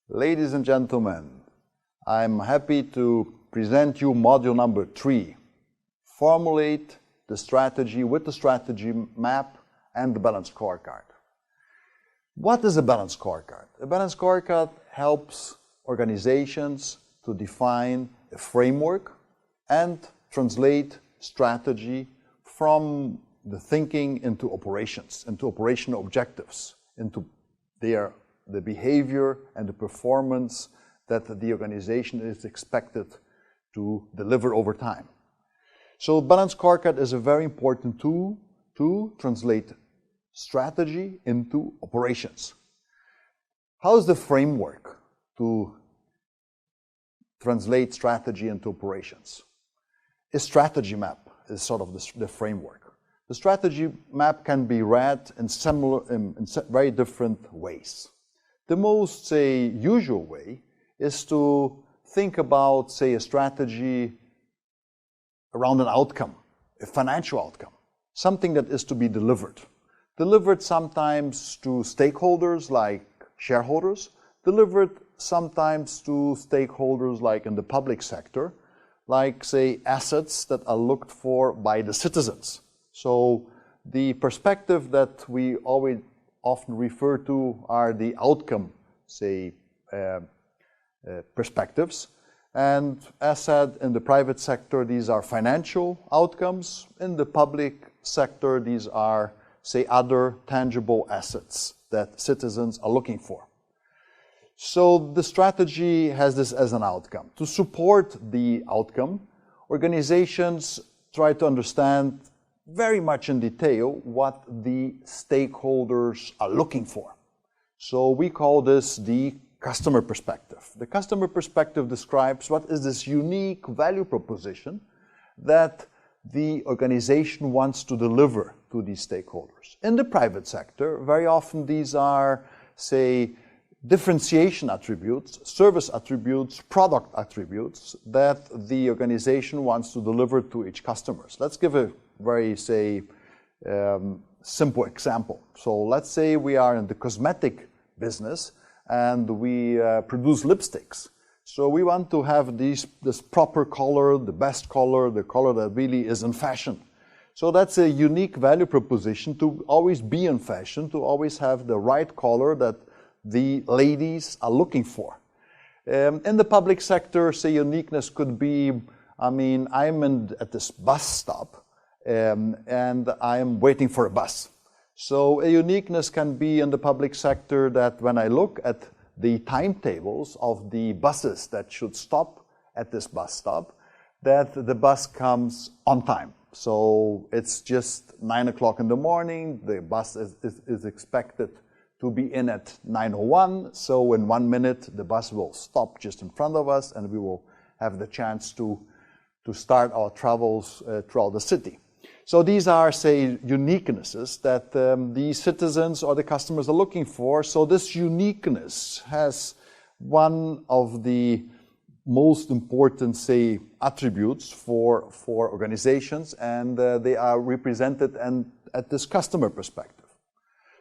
Ladies and gentlemen, I'm happy to present you module number 3. Formulate the strategy with the strategy map and the Balanced Scorecard. What is a Balanced Scorecard? A Balanced Scorecard helps organizations to define a framework and translate strategy from the thinking into operations, into operational objectives, into the behavior and the performance that the organization is expected to deliver over time. So Balanced Scorecard is a very important tool to translate strategy into operations. How is the framework to translate strategy into operations? A strategy map is sort of the framework. The strategy map can be read in very different ways. The most, usual way is to think about, a strategy around an outcome, a financial outcome, something that is to be delivered. Delivered sometimes to stakeholders like shareholders, delivered sometimes to stakeholders like in the public sector, like, assets that are looked for by the citizens. So the perspective that we often refer to are the outcome, perspectives. And as said, in the private sector, these are financial outcomes. In the public sector, these are, other tangible assets that citizens are looking for. So the strategy has this as an outcome. To support the outcome, organizations try to understand very much in detail what the stakeholders are looking for. So we call this the customer perspective. The customer perspective describes what is this unique value proposition that the organization wants to deliver to these stakeholders. In the private sector, very often these are, differentiation attributes, service attributes, product attributes that the organization wants to deliver to each customer. Let's give a very, simple example. So let's say we are in the cosmetic business and we produce lipsticks. So we want to have this proper color, the best color, the color that really is in fashion. So that's a unique value proposition to always be in fashion, to always have the right color that the ladies are looking for. In the public sector, uniqueness could be, I'm at this bus stop and I'm waiting for a bus. So a uniqueness can be in the public sector that when I look at the timetables of the buses that should stop at this bus stop, that the bus comes on time. So it's just 9 o'clock in the morning, the bus is expected to be in at 9:01, so in 1 minute the bus will stop just in front of us and we will have the chance to start our travels throughout the city. So these are, uniquenesses that the citizens or the customers are looking for. So this uniqueness has one of the most important, attributes for organizations, and they are represented at this customer perspective.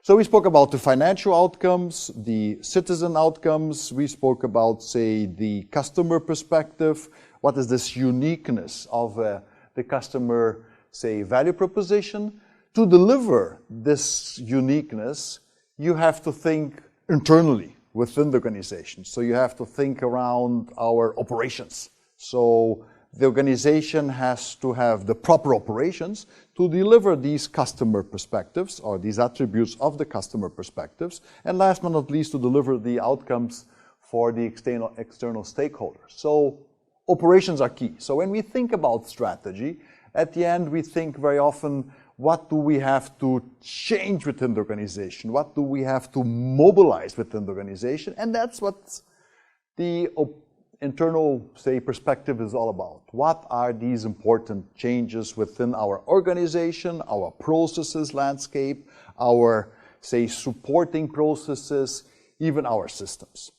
So we spoke about the financial outcomes, the citizen outcomes. We spoke about, the customer perspective. What is this uniqueness of the customer, value proposition? To deliver this uniqueness, you have to think internally within the organization. So you have to think around our operations. So the organization has to have the proper operations to deliver these customer perspectives or these attributes of the customer perspectives. And last but not least, to deliver the outcomes for the external stakeholders. So operations are key. So when we think about strategy, at the end we think very often, what do we have to change within the organization? What do we have to mobilize within the organization? And that's what the internal, perspective is all about. What are these important changes within our organization, our processes landscape, our, supporting processes, even our systems?